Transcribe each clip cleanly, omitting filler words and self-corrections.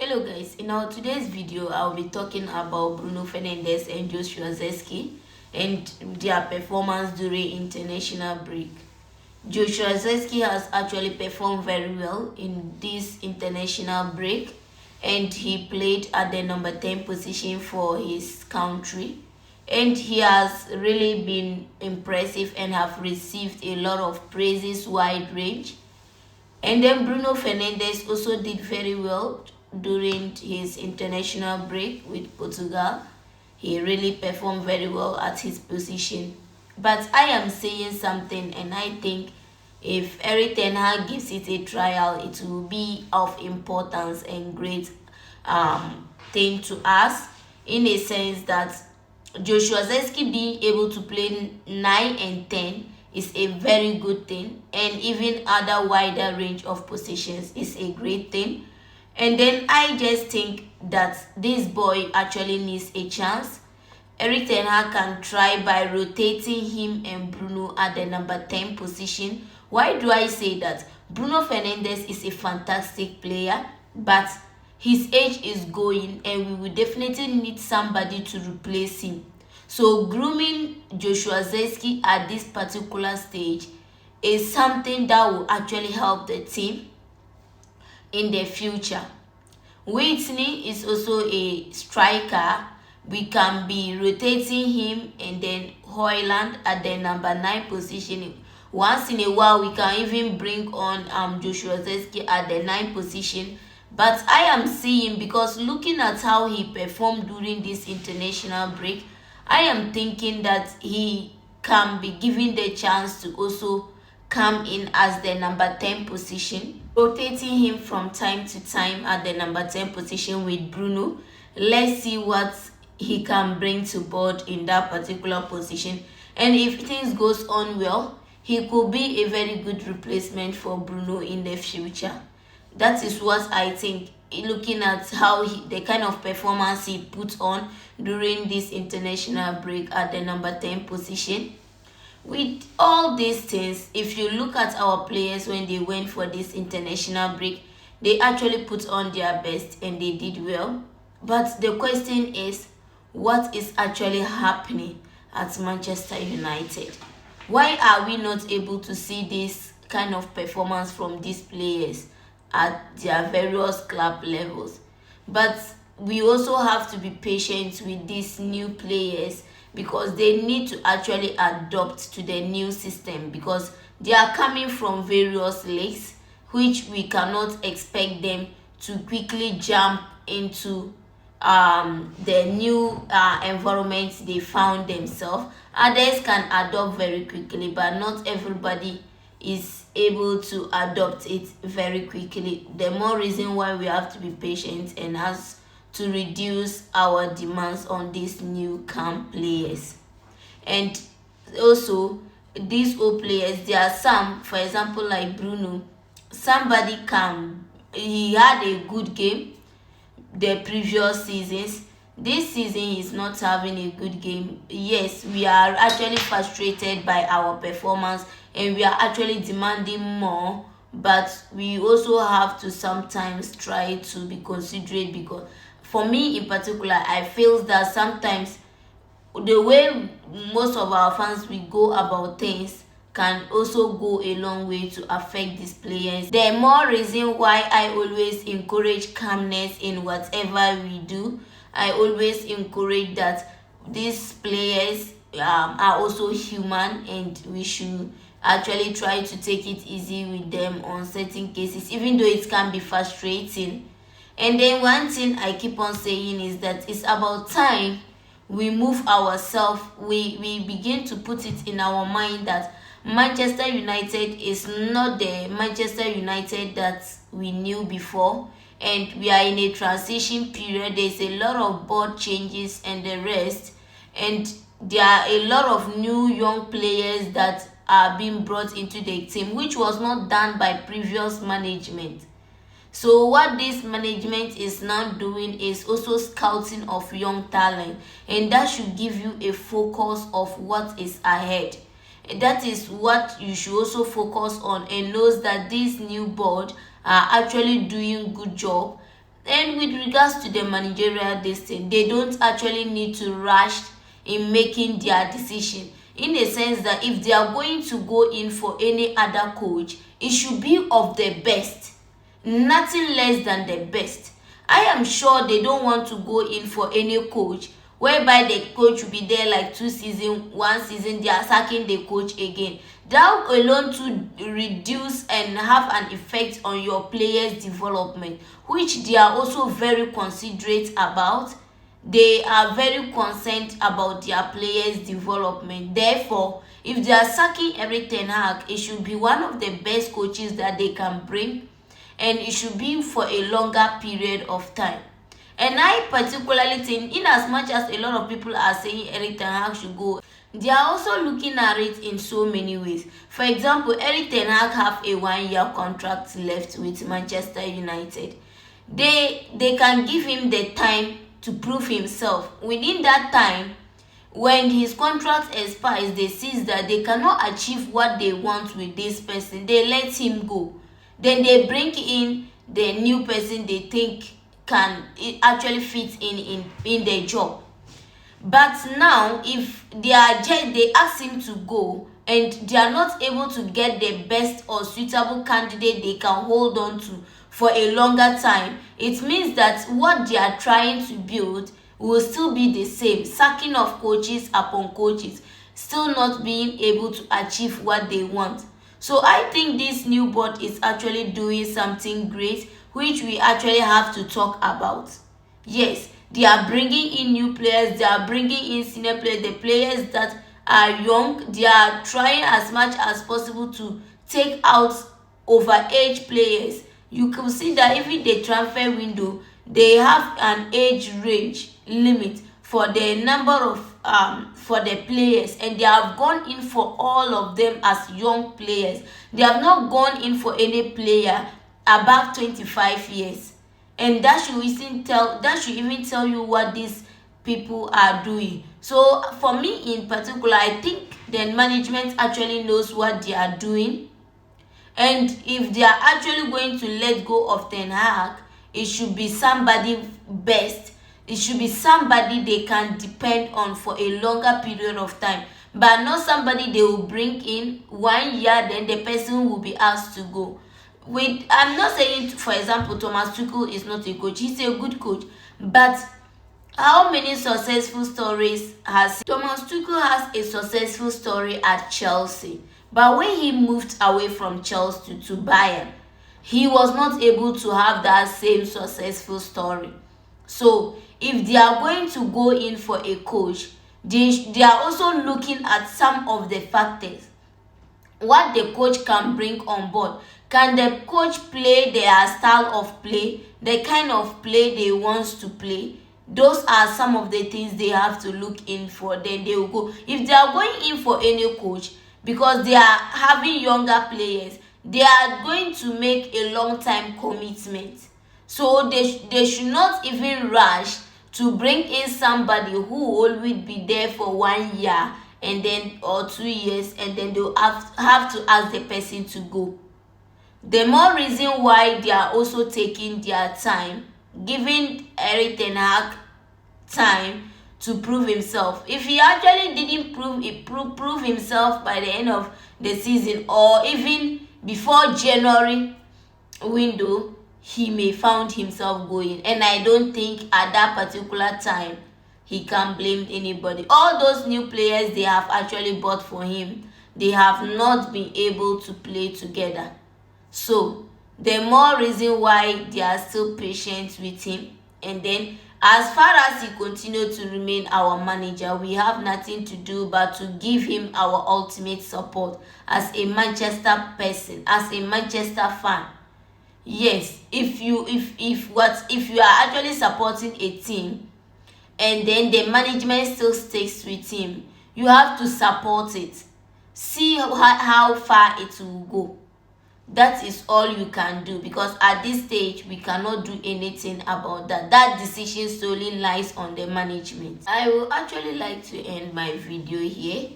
Hello guys, in our today's video I'll be talking about Bruno Fernandes and Joshua Zirkzee and their performance during international break. Joshua Zirkzee has actually performed very well in this international break and he played at the number 10 position for his country, and he has really been impressive and have received a lot of praises wide range. And then Bruno Fernandes also did very well during his international break with Portugal. He really performed very well at his position. But I am saying something, and I think if Erik ten Hag gives it a trial, it will be of importance and great thing to us, in a sense that Joshua Zirkzee being able to play 9 and 10 is a very good thing, and even other wider range of positions is a great thing. And then I just think that this boy actually needs a chance. Erik ten Hag can try by rotating him and Bruno at the number 10 position. Why do I say that? Bruno Fernandes is a fantastic player, but his age is going and we will definitely need somebody to replace him. So grooming Joshua Zirkzee at this particular stage is something that will actually help the team in the future. Whitney is also a striker. We can be rotating him, and then Højlund at the number 9 position. Once in a while, we can even bring on Joshua Zirkzee at the 9 position. But I am seeing, because looking at how he performed during this international break, I am thinking that he can be given the chance to also come in as the number 10 position, rotating him from time to time at the number 10 position with Bruno. Let's see what he can bring to board in that particular position, and if things goes on well, he could be a very good replacement for Bruno in the future. That is what I think, looking at how the kind of performance he put on during this international break at the number 10 position. With all these things, if you look at our players when they went for this international break, they actually put on their best and they did well. But the question is, what is actually happening at Manchester United? Why are we not able to see this kind of performance from these players at their various club levels? But we also have to be patient with these new players, because they need to actually adopt to the new system, because they are coming from various leagues which we cannot expect them to quickly jump into the new environment they found themselves. Others can adopt very quickly, but not everybody is able to adopt it very quickly. The more reason why we have to be patient and has to reduce our demands on these new camp players. And also, these old players, there are some, for example, like Bruno. Somebody he had a good game the previous seasons. This season he's not having a good game. Yes, we are actually frustrated by our performance and we are actually demanding more, but we also have to sometimes try to be considerate, because for me in particular, I feel that sometimes the way most of our fans we go about things can also go a long way to affect these players. The more reason why I always encourage calmness in whatever we do. I always encourage that these players are also human, and we should actually try to take it easy with them on certain cases, even though it can be frustrating. And then one thing I keep on saying is that it's about time we move ourselves. We begin to put it in our mind that Manchester United is not the Manchester United that we knew before, and we are in a transition period. There's a lot of board changes and the rest, and there are a lot of new young players that are being brought into the team, which was not done by previous management. So what this management is now doing is also scouting of young talent, and that should give you a focus of what is ahead. That is what you should also focus on, and knows that this new board are actually doing good job And with regards to the managerial destiny, they don't actually need to rush in making their decision, in a sense that if they are going to go in for any other coach, it should be of the best, nothing less than the best. I am sure they don't want to go in for any coach whereby the coach will be there like 2 seasons, 1 season they are sacking the coach again. That alone to reduce and have an effect on your players' development, which they are also very considerate about. They are very concerned about their players' development. Therefore, if they are sacking Erik ten Hag, it should be one of the best coaches that they can bring, and it should be for a longer period of time. And I particularly think, in as much as a lot of people are saying Erik ten Hag should go, they are also looking at it in so many ways. For example, Erik ten Hag have a 1-year contract left with Manchester United. They can give him the time to prove himself. Within that time, when his contract expires, they see that they cannot achieve what they want with this person, they let him go. Then they bring in the new person they think can actually fit in the job. But now, if they ask him to go and they are not able to get the best or suitable candidate they can hold on to for a longer time, it means that what they are trying to build will still be the same, sacking of coaches upon coaches, still not being able to achieve what they want. So I think this new board is actually doing something great, which we actually have to talk about. Yes, they are bringing in new players, they are bringing in senior players, the players that are young, they are trying as much as possible to take out overage players. You can see that even the transfer window, they have an age range limit for the number of for the players, and they have gone in for all of them as young players. They have not gone in for any player above 25 years, and that should even tell you what these people are doing. So for me in particular, I think the management actually knows what they are doing, and if they are actually going to let go of Ten Hag, it should be somebody best. It should be somebody they can depend on for a longer period of time, but not somebody they will bring in 1 year, then the person will be asked to go. I'm not saying, for example, Thomas Tuchel is not a coach. He's a good coach, but how many successful stories has Thomas Tuchel? Has a successful story at Chelsea, but when he moved away from Chelsea to Bayern, he was not able to have that same successful story. So if they are going to go in for a coach, they are also looking at some of the factors. What the coach can bring on board. Can the coach play their style of play, the kind of play they want to play? Those are some of the things they have to look in for. Then they will go. If they are going in for any coach, because they are having younger players, they are going to make a long-time commitment. So they should not even rush to bring in somebody who will always be there for 1 year and then or 2 years, and then they'll have to ask the person to go. The more reason why they are also taking their time, giving Erik ten Hag time to prove himself. If he actually didn't prove himself by the end of the season, or even before January window, he may found himself going, and I don't think at that particular time he can blame anybody. All those new players they have actually bought for him, they have not been able to play together. So the more reason why they are still patient with him. And then as far as he continues to remain our manager, we have nothing to do but to give him our ultimate support as a Manchester person, as a Manchester fan. Yes, if you are actually supporting a team and then the management still sticks with him, you have to support it. See how far it will go. That is all you can do, because at this stage we cannot do anything about that. That decision solely lies on the management. I will actually like to end my video here.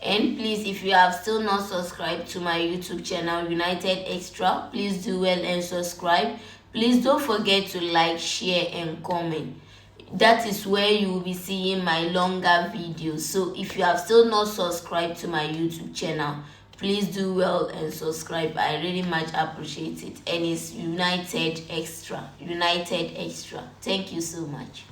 And please, if you have still not subscribed to my YouTube channel United Extra, please do well and subscribe. Please don't forget to like, share and comment. That is where you will be seeing my longer videos. So if you have still not subscribed to my YouTube channel, please do well and subscribe. I really much appreciate it. And it's United Extra. Thank you so much.